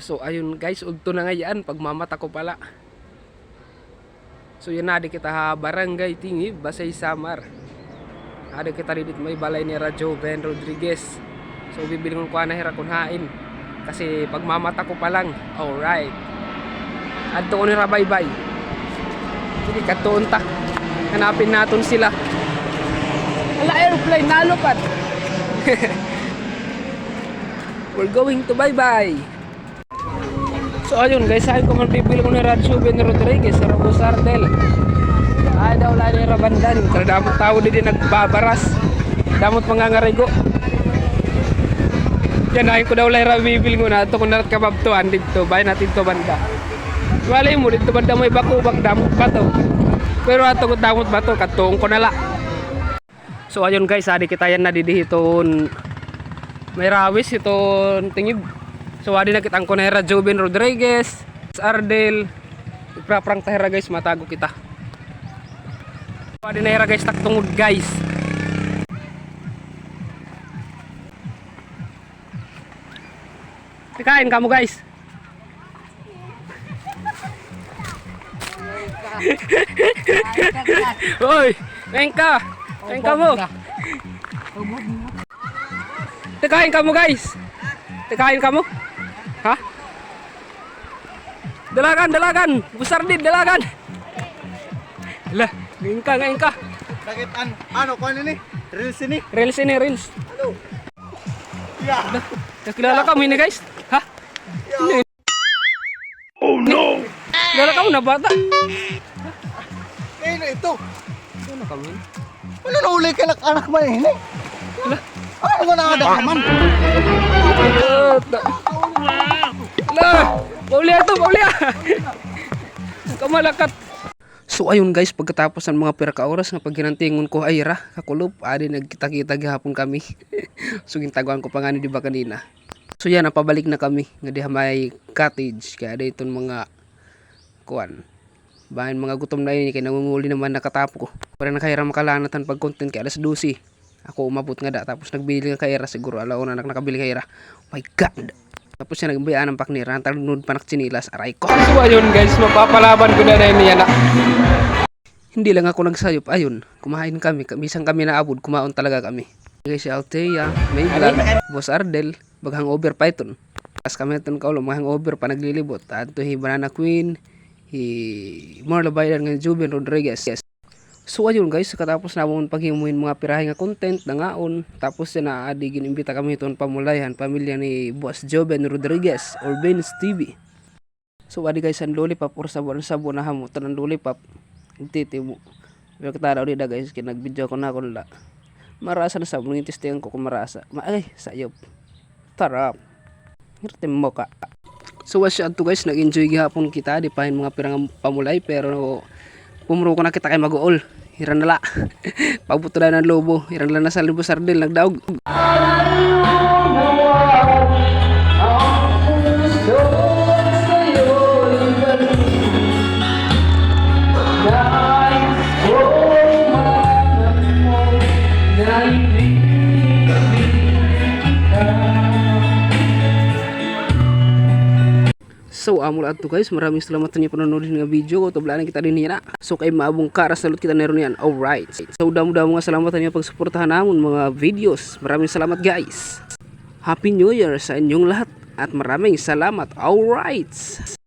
So ayun guys, udto na nga yan, pagmamata ko pala. So yun na, di kita barangay Tingib, Basay Samar. Ada kita dito may balay ni Radyo Ben Rodriguez. So bibili ko na hira kung hain. Kasi pagmamata ko pa lang. Alright. Adto ko nira bye-bye. Sige, katuon ta. Hanapin natin sila. Ala, airplane, nalupad. We're going to bye-bye. So ayun guys, sabi ko man bibili ko ni Radyo Ben Rodriguez sa Robos Ardel. Ay daw wala ni Rabandan. Pero damot tao din nagbabaras. Damot mangangarigo. Yan ay ko daw lay bibili ko na. Ito kung narat kababtuan dito. Bayan natin to banda. Walay mo dito banda may bakubak. Damot ba to? Pero ato ko damot ba to? Katuong ko nala. So ayun guys, adi kita yan nadidihiton. May rawis iton tingib. So adi na kitang ko na Radyo Ben Rodriguez, Ardel. Ipraprang tahira guys, matago kita. So adi na hira guys, taktungod guys. Kain kamu guys. Hoy, kain ka. Kain ka mo. Kain kamu guys. Kain kamu? Hah? Dalagan. Besar din, dalagan. Lah, ngayon ka. Bakit ano ko ini? Reels ini? Reels. Ano? Ya. Kakilala kami ni guys. Hah? Ya. Oh no. Kilala kamu na bata. Ano ito? Ano kami? Ano nauli ka anak ba ini? Lah, Ano ba nakadakaman? Lah, Paulia. Kamalakat. So ayun guys, pagkatapos ng mga pira ka oras nga pagginantingon ko ay ra kakulop, adi nagkita-kita gihapon kami. So gintaguan ko pa nga ni di ba kanina. So yan, napabalik na kami nga diha may cottage kaya dayton mga kuan. Bahin mga gutom na yun kay nangunguli naman nakatapo ko. Para nakahira makalanatan pag content kay alas 12. Ako umabot nga da tapos nagbili nga kaira siguro alauna nak nakabili kaira. Oh my god. Tapos siya nagbayaan ng paknira, talunod pa nakchinilas, aray ko. So ayun guys, mapapalaban ko na rin niya na. Hindi lang ako nagsayop, ayun, kumain kami, bisang kami naabod, kumaon talaga kami. Guys, si Althea, Mayvlog, Boss Ardel, baghang over Python. Tapos kami itong kaulo, maghang over pa naglilibot. Ato hi Banana Queen, hi Marla Bayan ng Juben Rodriguez. Yes. So ayun guys, katapos na mong paghimuin mga pirahe nga content na ngaon, tapos na adi ginimbita kami itong pamulayan, pamilya ni Boss Joben Rodriguez or Ben's TV. So adi guys, ang lollipop or sabon na hamutan ng lollipop, titimo. Pero kataraw nila guys, kinag-video ko na ako nila. Marasa na sabon, yung testihan ko kung marasa. Ay, sayop. Tarap. Hirtim mo ka. So was siya to guys, nag-enjoy gihapon kita, di pahin mga pirang pamulay, pero pumuro ko na kita kay mag-uol. Hiran nala. Pabuto na ng lobo. Hiran nala na sa Robos Ardel. Nagdaog. So amul ato guys, maraming salamat sa inyo panonood ng video ko. Toblaan kita din nila. So kay maabong karas salut kita meron yan. Alright. So damo-damo nga salamat niyo pagsuportahan namon mga videos. Maraming salamat guys. Happy New Year sa inyong lahat at maraming salamat. Alright.